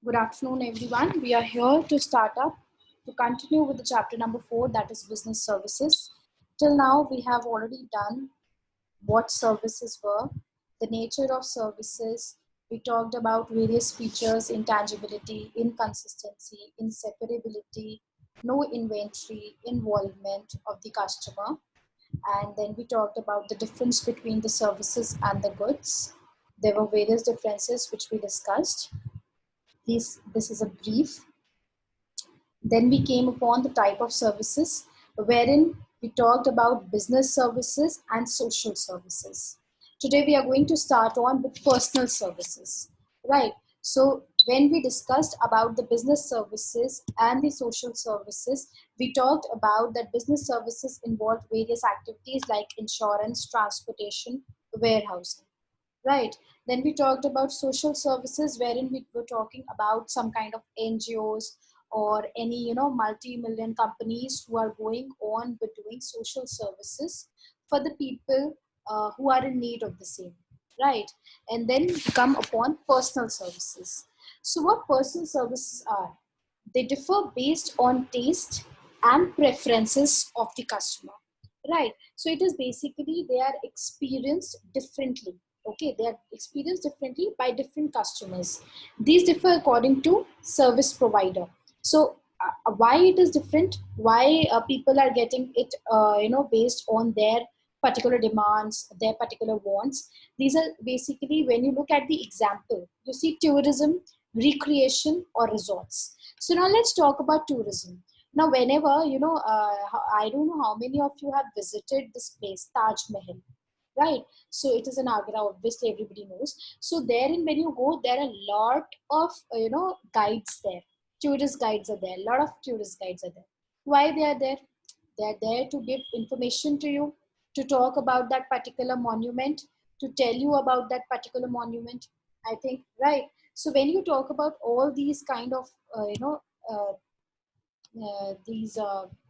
Good afternoon, everyone. We are here to start up to continue with the chapter number 4, that is business services. Till now, we have already done what services were, the nature of services. We talked about various features, intangibility, inconsistency, inseparability, no inventory, involvement of the customer. And then we talked about the difference between the services and the goods. There were various differences which we discussed. This is a brief. Then we came upon the type of services, wherein we talked about business services and social services. Today we are going to start on with personal services, right? So when we discussed about the business services and the social services, we talked about that business services involve various activities like insurance, transportation, warehousing, right? Then we talked about social services, wherein we were talking about some kind of NGOs or any multi-million companies who are going on with doing social services for the people who are in need of the same, right? And then we come upon personal services. So what personal services are? They differ based on taste and preferences of the customer, right? So it is basically they are experienced differently. Okay, they are experienced differently by different customers. These differ according to service provider. So why it is different, why people are getting it based on their particular demands, their particular wants. These are basically, when you look at the example, you see tourism, recreation, or resorts. So now let's talk about tourism. Now, whenever, I don't know how many of you have visited this place, Taj Mahal, right? So it is in Agra, obviously everybody knows. So therein, when you go, there are a lot of, guides there. Tourist guides are there. A lot of tourist guides are there. Why they are there? They are there to give information to you, to talk about that particular monument, to tell you about that particular monument, I think, right? So when you talk about all these kind of, uh, these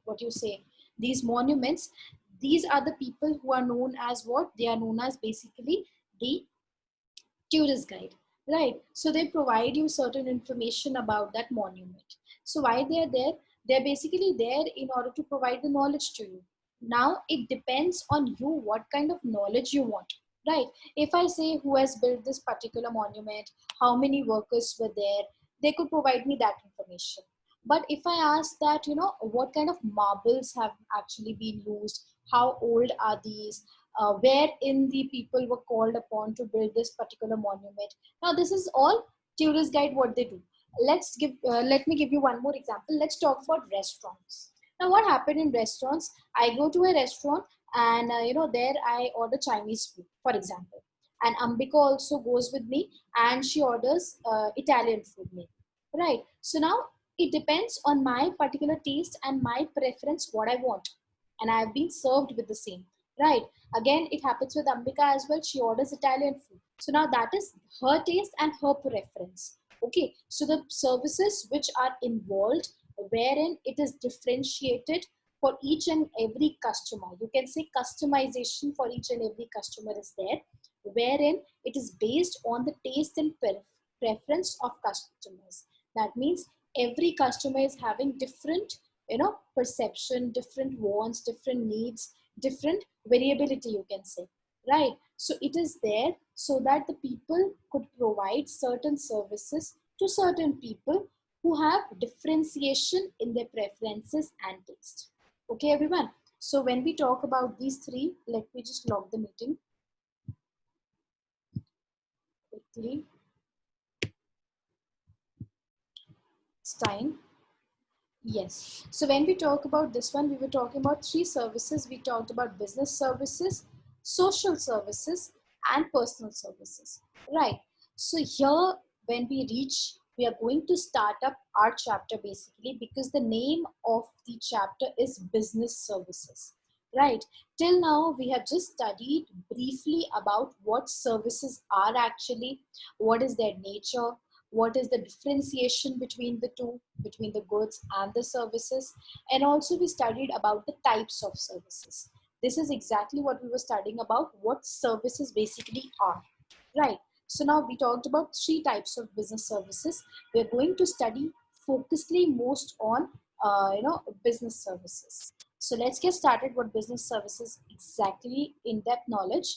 what you say, these monuments, these are the people who are known as what they are known as, basically the tourist guide, right? So they provide you certain information about that monument. So why they are there? They're basically there in order to provide the knowledge to you. Now it depends on you what kind of knowledge you want, right? If I say who has built this particular monument, how many workers were there, they could provide me that information. But if I ask that, what kind of marbles have actually been used, how old are these, wherein the people were called upon to build this particular monument. Now, this is all tourist guide what they do. Let me give you one more example. Let's talk about restaurants. Now, what happened in restaurants? I go to a restaurant and there I order Chinese food, for example. And Ambika also goes with me and she orders Italian food, maybe. Right. So now it depends on my particular taste and my preference what I want. And I have been served with the same. Right. Again, it happens with Ambika as well. She orders Italian food. So now that is her taste and her preference. Okay. So the services which are involved, wherein it is differentiated for each and every customer. You can say customization for each and every customer is there, wherein it is based on the taste and preference of customers. That means every customer is having different, perception, different wants, different needs, different variability, you can say, right? So it is there so that the people could provide certain services to certain people who have differentiation in their preferences and taste. Okay, everyone. So when we talk about these three, let me just log the meeting quickly. It's time. Yes. So when we talk about this one, we were talking about three services. We talked about business services, social services, and personal services. Right. So here, when we reach, we are going to start up our chapter basically because the name of the chapter is business services. Right. Till now, we have just studied briefly about what services are actually, what is their nature, what is the differentiation between the two, between the goods and the services, and also we studied about the types of services. This is exactly what we were studying about, what services basically are, right? So now we talked about three types of business services. We're going to study focusedly most on business services. So let's get started what business services exactly in-depth knowledge.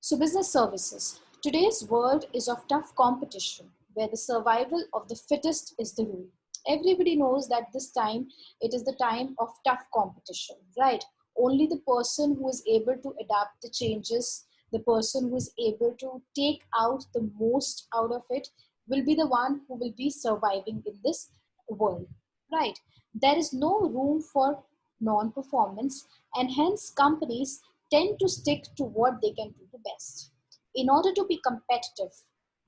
So business services. Today's world is of tough competition where the survival of the fittest is the rule. Everybody knows that this time it is the time of tough competition, right? Only the person who is able to adapt the changes, the person who is able to take out the most out of it will be the one who will be surviving in this world, right? There is no room for non-performance, and hence companies tend to stick to what they can do the best. In order to be competitive,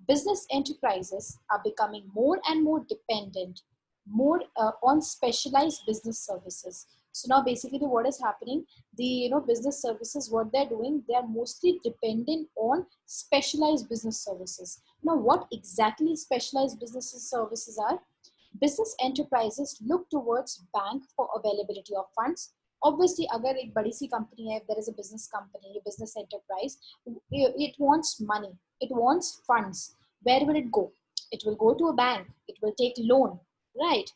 business enterprises are becoming more and more dependent more on specialized business services. So now basically what is happening, the business services, what they're doing, they are mostly dependent on specialized business services. Now what exactly specialized business services are? Business enterprises look towards bank for availability of funds. Obviously अगर एक बड़ी सी company है, if there is a business company, a business enterprise, it wants money, it wants funds. Where will it go? It will go to a bank, it will take loan, right?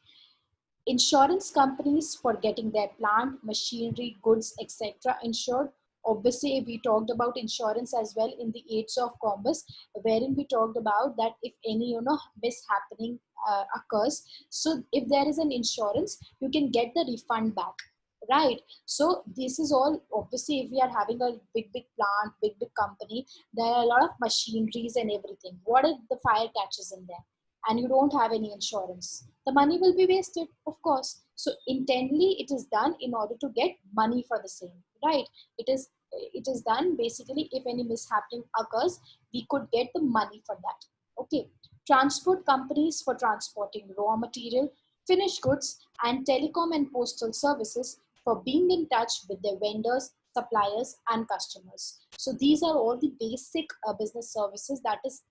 Insurance companies for getting their plant, machinery, goods, etc. insured. Obviously, we talked about insurance as well in the Aids of Commerce, wherein we talked about that if any mishappening occurs, so if there is an insurance, you can get the refund back, right? So this is all obviously if we are having a big plant, big company, there are a lot of machineries and everything. What if the fire catches in there and you don't have any insurance? The money will be wasted, of course. So intently it is done in order to get money for the same, right? It is done basically if any mishappening occurs, we could get the money for that. Okay. Transport companies for transporting raw material, finished goods, and telecom and postal services for being in touch with their vendors, suppliers, and customers. So these are all the basic business services that is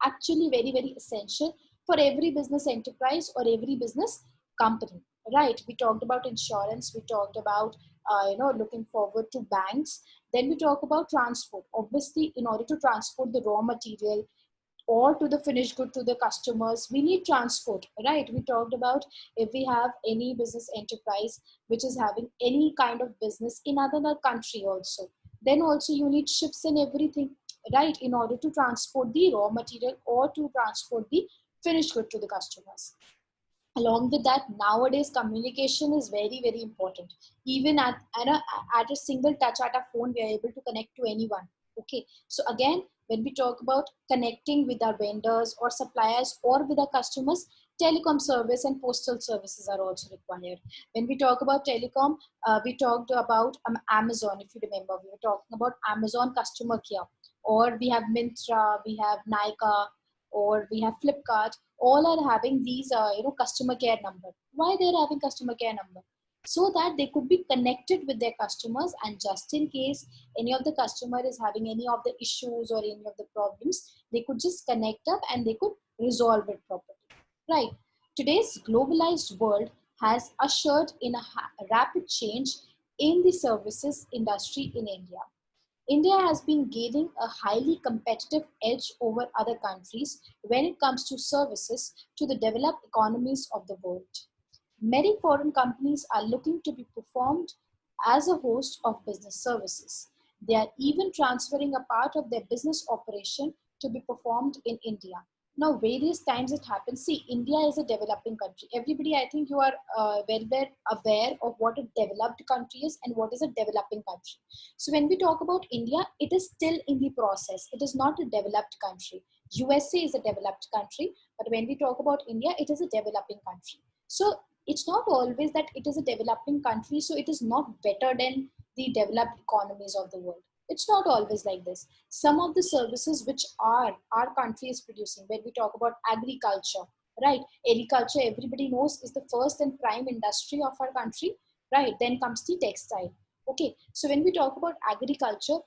actually very essential for every business enterprise or every business company, right? We talked about insurance, we talked about looking forward to banks. Then we talk about transport. Obviously in order to transport the raw material or to the finished good to the customers, we need transport, right? We talked about if we have any business enterprise which is having any kind of business in another country also, then also you need ships and everything, right, in order to transport the raw material or to transport the finished good to the customers. Along with that, nowadays communication is very important. Even at a single touch at a phone, we are able to connect to anyone. Okay, so again, when we talk about connecting with our vendors or suppliers or with our customers, telecom service and postal services are also required. When we talk about telecom, we talked about Amazon. If you remember, we were talking about Amazon customer care, or we have Myntra, we have Nykaa, or we have Flipkart. All are having these customer care number. Why they're having customer care number? So that they could be connected with their customers, and just in case any of the customer is having any of the issues or any of the problems, they could just connect up and they could resolve it properly, right? Today's globalized world has ushered in a rapid change in the services industry in India. India has been gaining a highly competitive edge over other countries when it comes to services to the developed economies of the world. Many foreign companies are looking to be performed as a host of business services. They are even transferring a part of their business operation to be performed in India. Now, various times it happens. See, India is a developing country. Everybody, I think you are very well aware of what a developed country is and what is a developing country. So when we talk about India, it is still in the process. It is not a developed country. USA is a developed country, but when we talk about India, it is a developing country. So it's not always that it is a developing country, so it is not better than the developed economies of the world. It's not always like this. Some of the services which our country is producing, when we talk about agriculture, right? Agriculture, everybody knows, is the first and prime industry of our country, right? Then comes the textile. Okay, so when we talk about agriculture,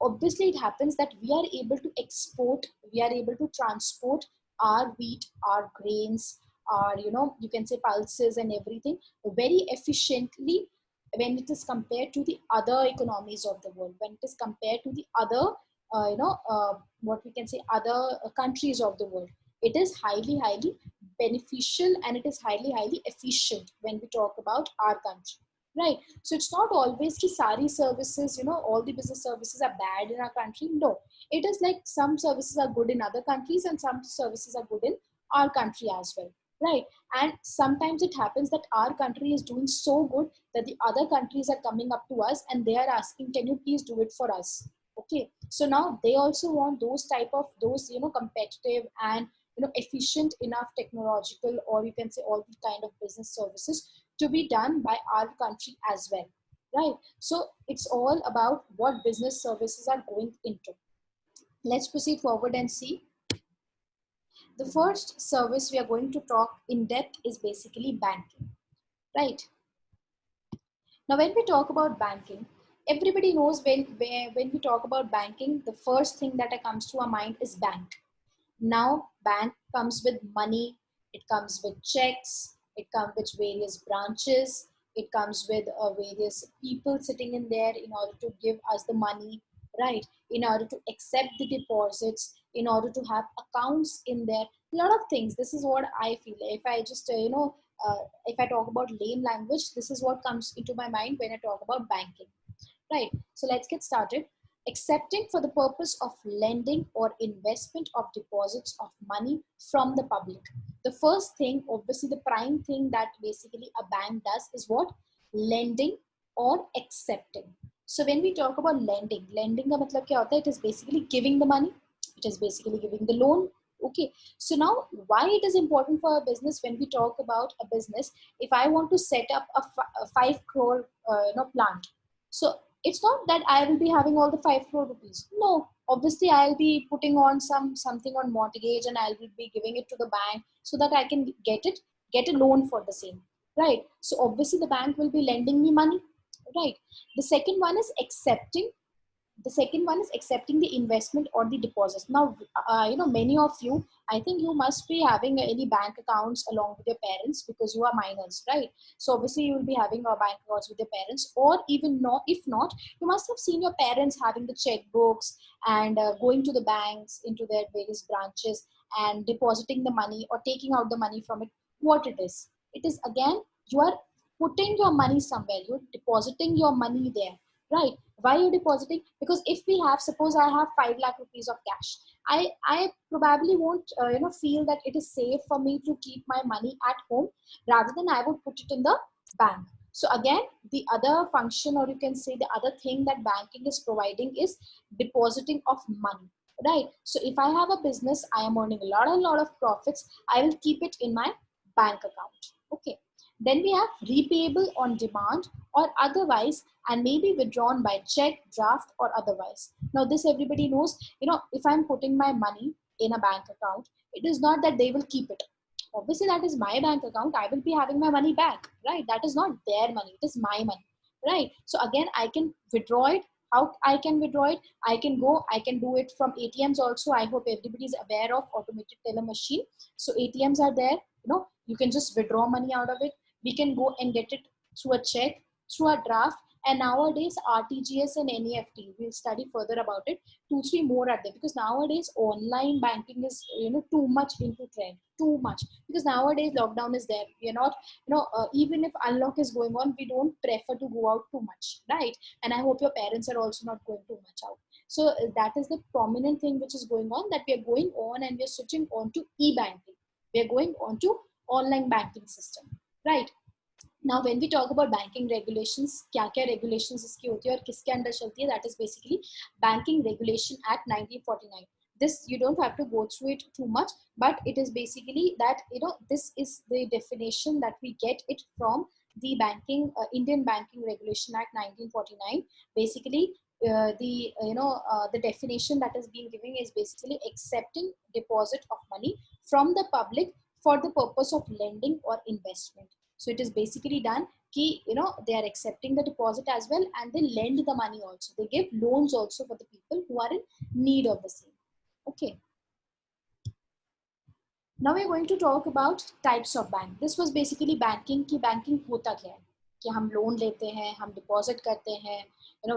obviously it happens that we are able to export, we are able to transport our wheat, our grains, our you can say pulses and everything very efficiently when it is compared to the other economies of the world, when it is compared to the other what we can say, other countries of the world. It is highly beneficial, and it is highly efficient when we talk about our country, right? So it's not always ki sari services, all the business services are bad in our country. No, it is like some services are good in other countries and some services are good in our country as well, right? And sometimes it happens that our country is doing so good that the other countries are coming up to us and they are asking, can you please do it for us? Okay, so now they also want those type of those competitive and efficient enough technological, or you can say all the kind of business services to be done by our country as well, right? So it's all about what business services are going into. Let's proceed forward and see. The first service we are going to talk in depth is basically banking, right? Now, when we talk about banking, everybody knows when we talk about banking, the first thing that comes to our mind is bank. Now, bank comes with money, it comes with checks, it comes with various branches, it comes with various people sitting in there in order to give us the money, right? In order to accept the deposits, in order to have accounts in there, a lot of things. This is what I feel. If I just, if I talk about lame language, this is what comes into my mind when I talk about banking. Right, so let's get started. Accepting for the purpose of lending or investment of deposits of money from the public. The first thing, obviously the prime thing that basically a bank does is what? Lending or accepting. So when we talk about lending का मतलब क्या होता है? It is basically giving the money. It is basically giving the loan. Okay, so now why it is important for a business when we talk about a business? If I want to set up a 5 crore plant, so it's not that I will be having all the 5 crore rupees. No, obviously I'll be putting on something on mortgage and I'll be giving it to the bank so that I can get a loan for the same, right? So obviously the bank will be lending me money, right? The second one is accepting the investment or the deposits. Now, many of you, I think you must be having any bank accounts along with your parents because you are minors, right? So obviously you will be having a bank accounts with your parents, or even not, if not, you must have seen your parents having the checkbooks and going to the banks into their various branches and depositing the money or taking out the money from it. What it is again, you are putting your money somewhere, you're depositing your money there, right? Why you're depositing? Because if we have, suppose I have 5 lakh rupees of cash, I probably won't feel that it is safe for me to keep my money at home, rather than I would put it in the bank. So again, the other function, or you can say the other thing that banking is providing is depositing of money, right? So if I have a business, I am earning a lot of profits, I will keep it in my bank account. Okay, then we have repayable on demand or otherwise, and may be withdrawn by check, draft, or otherwise. Now this everybody knows, if I'm putting my money in a bank account, it is not that they will keep it. Obviously that is my bank account, I will be having my money back, right? That is not their money, it is my money, right? So again, I can withdraw it. How I can withdraw it? I can do it from ATMs also. I hope everybody is aware of automated teller machine. So ATMs are there, you can just withdraw money out of it. We can go and get it through a check, through a draft, and nowadays RTGS and NEFT, we'll study further about it. 2-3 more are there, because nowadays online banking is too much into trend, too much, because nowadays lockdown is there. We are not, even if unlock is going on, we don't prefer to go out too much, right? And I hope your parents are also not going too much out. So that is the prominent thing which is going on, that we are going on and we are switching on to e-banking. We are going on to online banking system, right? Now when we talk about banking regulations, क्या regulations इसकी होती है और किसके under चलती है, that is basically Banking Regulation Act 1949. This you don't have to go through it too much, but it is basically that this is the definition that we get it from the Indian Banking Regulation Act 1949. Basically the definition that is being given is basically accepting deposit of money from the public for the purpose of lending or investment. So it is basically done ki, they are accepting the deposit as well, and they lend the money also. They give loans also for the people who are in need of the same. Okay. Now we're going to talk about types of bank. This was basically banking ki banking hota kya hai. कि हम loan लेते हैं, हम deposit करते हैं,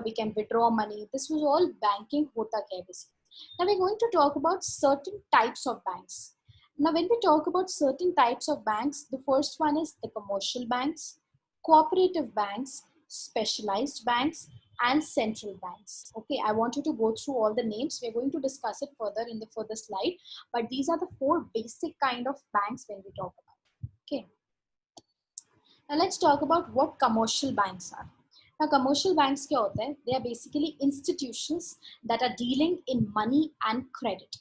we can withdraw money. This was all banking होता क्या है basically. Now we're going to talk about certain types of banks. Now when we talk about certain types of banks, the first one is the commercial banks, cooperative banks, specialized banks, and central banks. Okay, I want you to go through all the names. We're going to discuss it further in the further slide, but these are the 4 basic kind of banks when we talk about. Okay, now let's talk about what commercial banks are. Now commercial banks क्या होता है? They are basically institutions that are dealing in money and credit.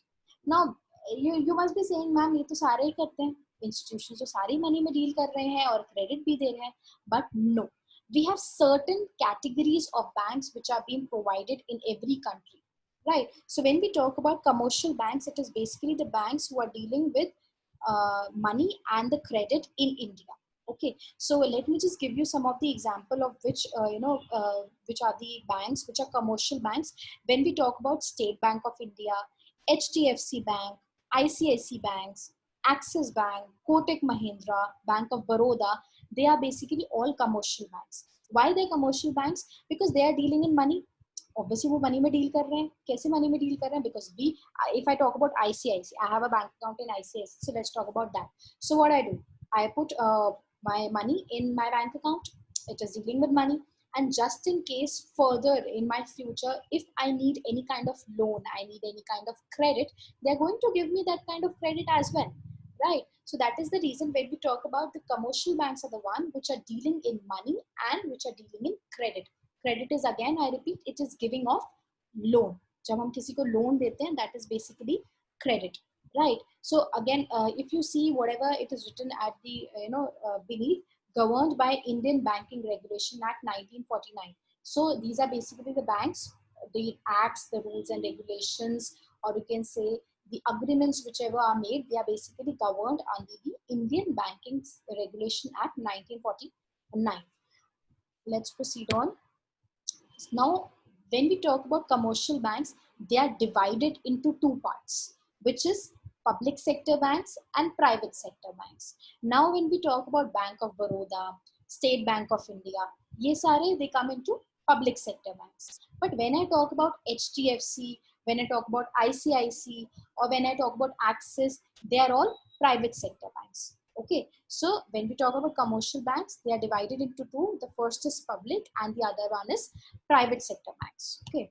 Now you must be saying, ma'am ये तो सारे ही करते हैं, institutions तो सारी money में deal कर रहे हैं और credit भी दे रहे हैं, but no, we have certain categories of banks which are being provided in every country, right? So when we talk about commercial banks, it is basically the banks who are dealing with money and the credit in India. Okay, so let me just give you some of the example of which which are the banks which are commercial banks. When we talk about State Bank of India, HDFC Bank, ICICI Banks, Axis Bank, Kotak Mahindra, Bank of Baroda, they are basically all commercial banks. Why they are commercial banks? Because they are dealing in money. Obviously वो money में deal कर रहे हैं. कैसे money में deal कर रहे हैं? Because if I talk about ICICI, I have a bank account in ICICI, so let's talk about that. So what I do, I put my money in my bank account. It is dealing with money, and just in case further in my future, if I need any kind of loan, I need any kind of credit, they're going to give me that kind of credit as well, right? So that is the reason when we talk about the commercial banks are the one which are dealing in money and which are dealing in credit. Credit is, again I repeat, it is giving off loan. जब हम किसी को loan देते हैं, that is basically credit, right? So again, if you see whatever it is written at the beneath, governed by Indian Banking Regulation Act 1949. So these are basically the banks, the acts, the rules and regulations, or you can say the agreements whichever are made, they are basically governed under the Indian Banking Regulation Act 1949. Let's proceed on. Now, when we talk about commercial banks, they are divided into 2 parts, which is public sector banks and private sector banks. Now, when we talk about Bank of Baroda, State Bank of India, ye sare, they come into public sector banks. But when I talk about HDFC, when I talk about ICICI, or when I talk about Axis, they are all private sector banks. Okay, so when we talk about commercial banks, they are divided into 2. The first is public and the other one is private sector banks. Okay,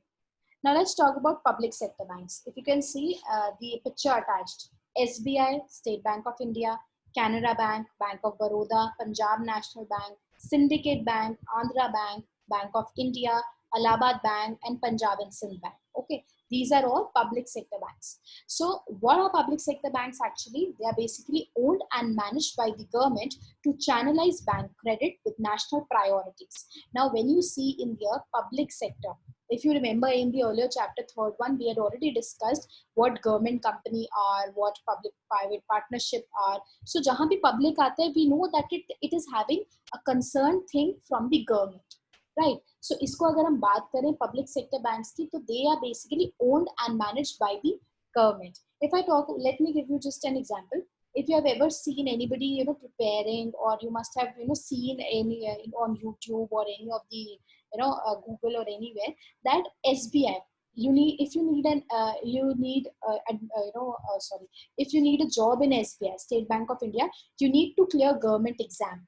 now let's talk about public sector banks. If you can see the picture attached, SBI, State Bank of India, Canara Bank, Bank of Baroda, Punjab National Bank, Syndicate Bank, Andhra Bank, Bank of India, Allahabad Bank, and Punjab and Sindh Bank. Okay, these are all public sector banks. So what are public sector banks actually? They are basically owned and managed by the government to channelize bank credit with national priorities. Now, when you see in the public sector, if you remember in the earlier chapter, third one, we had already discussed what government company are, what public-private partnership are. So jahan bhi public aata hai, we know that it is having a concerned thing from the government. Right. So इसको अगर हम बात करें public sector banks की, तो they are basically owned and managed by the government. If I talk, let me give you just an example. If you have ever seen anybody, preparing, or you must have, seen any on YouTube or any of the, Google or anywhere, that SBI, if you need if you need a job in SBI, State Bank of India, you need to clear government exam.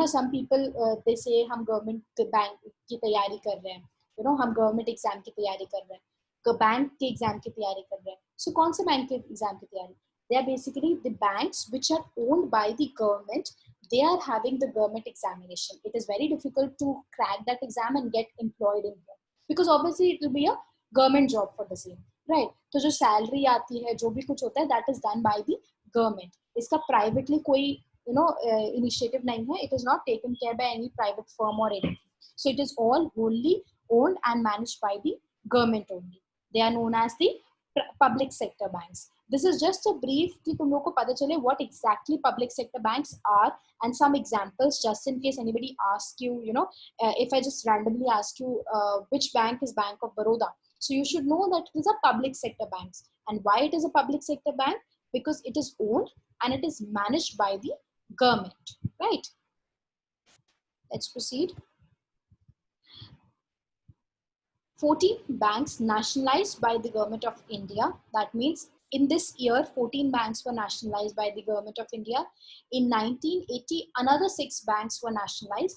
Some people they say हम government bank की तैयारी कर रहे हैं, हम government exam की तैयारी कर रहे हैं, बैंक के exam की तैयारी कर रहे हैं. So कौन से बैंक के exam की तैयारी? They are basically the banks which are owned by the government. They are having the government examination. It is very difficult to crack that exam and get employed in here, because obviously it will be a government job for the same, right? तो जो salary आती है, जो भी कुछ होता है, that is done by the government. इसका privately कोई initiative nahi hai. It is not taken care by any private firm or anything. So it is all wholly owned and managed by the government only. They are known as the public sector banks. This is just a brief कि तुम लोग को पता चले what exactly public sector banks are, and some examples just in case anybody asks you, if I just randomly ask you which bank is Bank of Baroda, so you should know that it is a public sector bank. And why it is a public sector bank? Because it is owned and it is managed by the government, right? Let's proceed. 14 banks nationalized by the government of India. That means in this year, 14 banks were nationalized by the government of India. In 1980, another 6 banks were nationalized.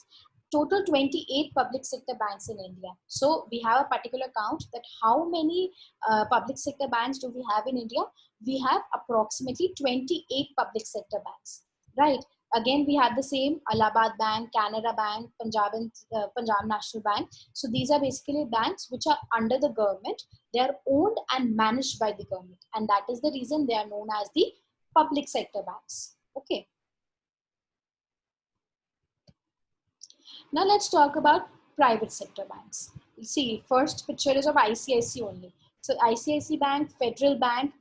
Total 28 public sector banks in India. So we have a particular count that how many public sector banks do we have in India? We have approximately 28 public sector banks, right? Again, we have the same Allahabad Bank, Canara Bank, Punjab National Bank. So these are basically banks which are under the government. They are owned and managed by the government. And that is the reason they are known as the public sector banks. Okay. Now let's talk about private sector banks. See, first picture is of ICICI only. So ICICI Bank, Federal Bank,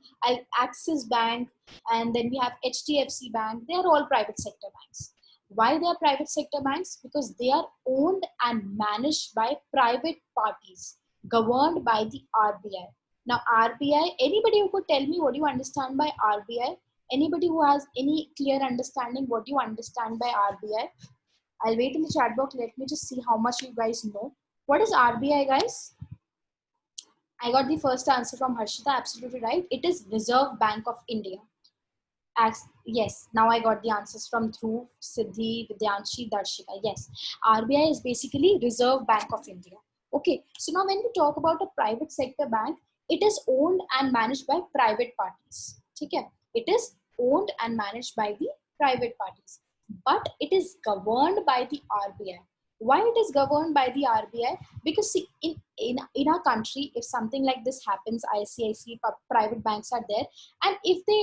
Axis Bank, and then we have HDFC Bank. They are all private sector banks. Why they are private sector banks? Because they are owned and managed by private parties, governed by the RBI. Now RBI, anybody who could tell me what do you understand by RBI? Anybody who has any clear understanding what do you understand by RBI? I'll wait in the chat box. Let me just see how much you guys know. What is RBI, guys? I got the first answer from Harshita. Absolutely right. It is Reserve Bank of India. Yes, now I got the answers from Dhruv, Siddhi, Vidyanshi, Darshika. Yes, RBI is basically Reserve Bank of India. Okay, so now when we talk about a private sector bank, it is owned and managed by private parties. Okay, it is owned and managed by the private parties, but it is governed by the RBI. Why it is governed by the RBI? Because see, in our country, if something like this happens, ICICI private banks are there, and if they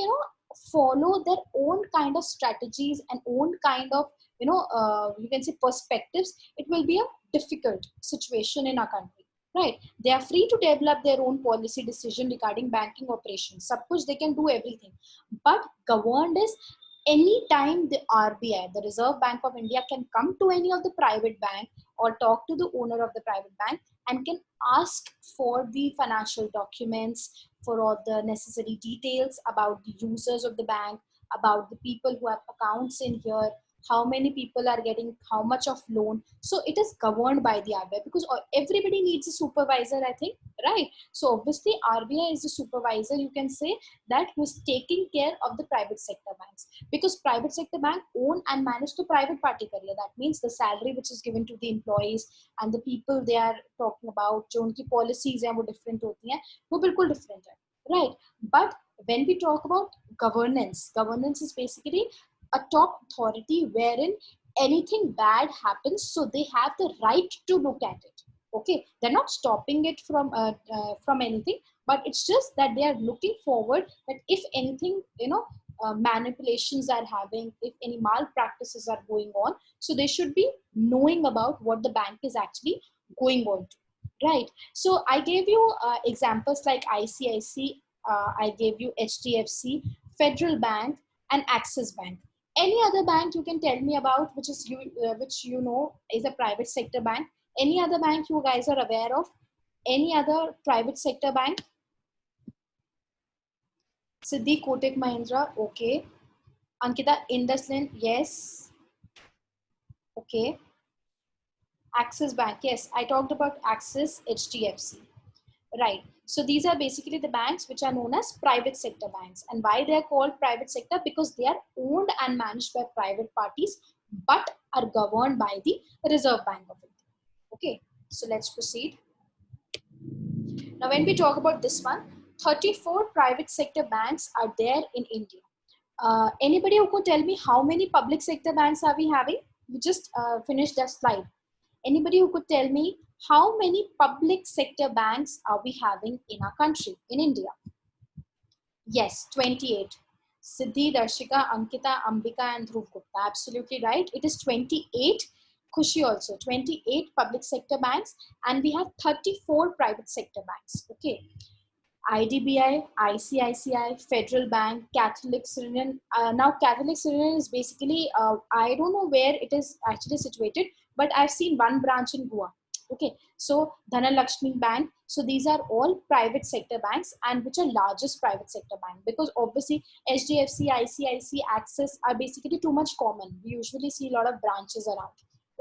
follow their own kind of strategies and own kind of you can say perspectives, it will be a difficult situation in our country, right? They are free to develop their own policy decision regarding banking operations. Suppose they can do everything, but governed is anytime the RBI, the Reserve Bank of India, can come to any of the private bank or talk to the owner of the private bank and can ask for the financial documents, for all the necessary details about the users of the bank, about the people who have accounts in here, how many people are getting how much of loan. So it is governed by the RBI because everybody needs a supervisor, I think, right? So obviously RBI is the supervisor, you can say, that who's taking care of the private sector banks, because private sector bank own and manage the private party career. That means the salary which is given to the employees and the people they are talking about, जो उनकी policies हैं वो different होती हैं, वो बिल्कुल different है, right? But when we talk about governance, governance is basically a top authority wherein anything bad happens, so they have the right to look at it. Okay, they're not stopping it from anything, but it's just that they are looking forward that if anything, manipulations are having, if any malpractices are going on, so they should be knowing about what the bank is actually going on to, right? So I gave you examples like ICIC, I gave you HDFC, Federal Bank, and Axis Bank. Any other bank you can tell me about which is which is a private sector bank? Any other bank you guys are aware of? Any other private sector bank? Siddhi, Kotak Mahindra, okay. Ankita, IndusInd, yes. Okay. Axis Bank, yes. I talked about Axis, HDFC. Right. So these are basically the banks which are known as private sector banks. And why they are called private sector? Because they are owned and managed by private parties, but are governed by the Reserve Bank of India. Okay. So let's proceed. Now, when we talk about this one, 34 private sector banks are there in India. Anybody who could tell me how many public sector banks are we having? We just finished that slide. Anybody who could tell me how many public sector banks are we having in our country, in India? Yes, 28. Siddhi, Darshika, Ankita, Ambika, and Dhruv Gupta. Absolutely right. It is 28. Khushi also. 28 public sector banks, and we have 34 private sector banks. Okay. IDBI, ICICI, Federal Bank, Catholic Syrian. Now, Catholic Syrian is basically, I don't know where it is actually situated, but I've seen one branch in Goa. Okay, so Dhanalakshmi Bank. So these are all private sector banks, and which are largest private sector bank, because obviously HDFC, ICICI, Axis are basically too much common. We usually see a lot of branches around,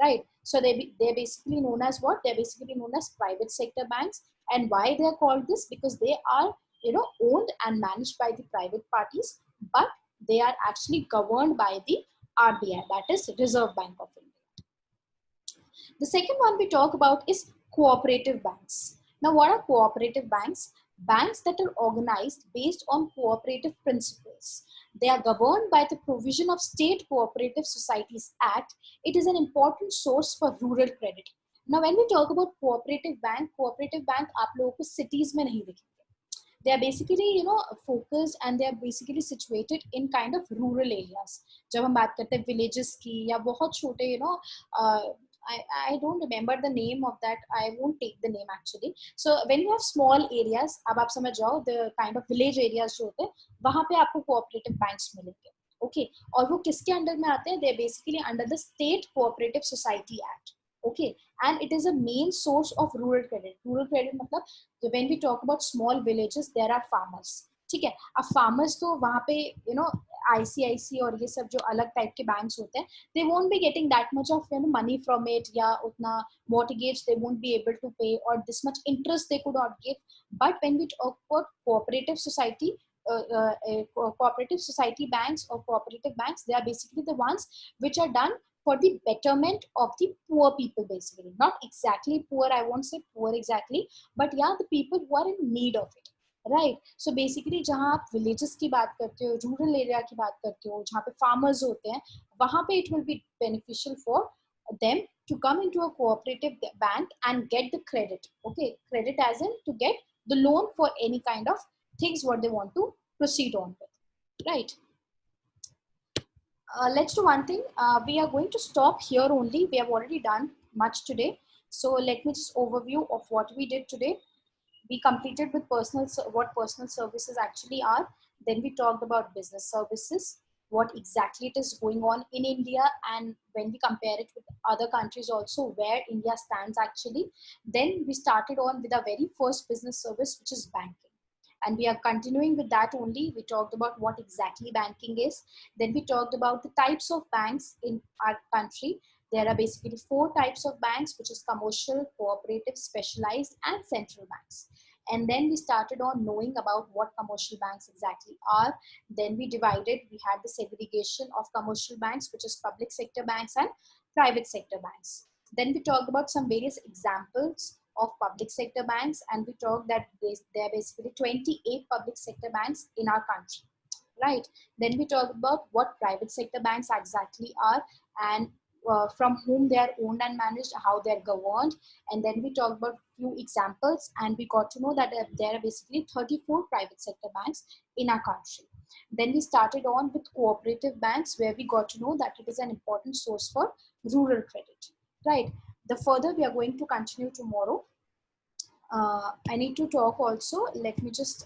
right? So they're basically known as what? They're basically known as private sector banks. And why they're called this? Because they are, owned and managed by the private parties, but they are actually governed by the RBI, that is Reserve Bank of India. The second one we talk about is cooperative banks. Now, what are cooperative banks? Banks that are organized based on cooperative principles. They are governed by the provision of State Cooperative Societies Act. It is an important source for rural credit. Now, when we talk about cooperative bank आप लोगों को cities में नहीं दिखेंगे. They are basically, focused, and they are basically situated in kind of rural areas. जब हम बात करते हैं villages की या बहुत छोटे, I don't remember the name of that. I won't take the name actually. So when you have small areas, अब आप समझ जाओ, the kind of village areas जो होते हैं, वहाँ पे आपको cooperative banks मिलेंगे. Okay, और वो किसके अंडर में आते हैं? They are basically under the State Cooperative Society Act. Okay, and it is a main source of rural credit. Rural credit मतलब when we talk about small villages, there are farmers. ठीक है, अब farmers तो वहाँ पे ICIC और ये सब जो अलग टाइप के बैंक्स होते हैं, they won't be getting that much of money from it, या उतना mortgage they won't be able to pay, or this much interest they could not give. But when we talk about cooperative society banks or cooperative banks, they are basically the ones which are done for the betterment of the poor people, basically. Not exactly poor, I won't say poor exactly, but yeah, the people who are in need of it. Right, so basically जहाँ आप villages की बात करते हो, rural area की बात करते हो, जहाँ पे फार्मर्स होते हैं, वहाँ पे it will be beneficial for them to come into a cooperative bank and get the credit. Okay, credit as in to get the loan for any kind of things what they want to proceed on with, right? Let's do one thing. We are going to stop here only. We have already done much today, so let me just overview of what we did today. We completed with what personal services actually are. Then we talked about business services, what exactly it is going on in India, and when we compare it with other countries also, where India stands actually. Then we started on with our very first business service, which is banking. And we are continuing with that only. We talked about what exactly banking is. Then we talked about the types of banks in our country. There are basically 4 types of banks, which is commercial, cooperative, specialized, and central banks. And then we started on knowing about what commercial banks exactly are. Then we had the segregation of commercial banks, which is public sector banks and private sector banks. Then we talked about some various examples of public sector banks, and we talked that there are basically 28 public sector banks in our country, right? Then we talked about what private sector banks exactly are, and from whom they are owned and managed, how they're governed. And then we talked about few examples, and we got to know that there are basically 34 private sector banks in our country. Then we started on with cooperative banks, where we got to know that it is an important source for rural credit, right? The further we are going to continue tomorrow. I need to talk also. Let me just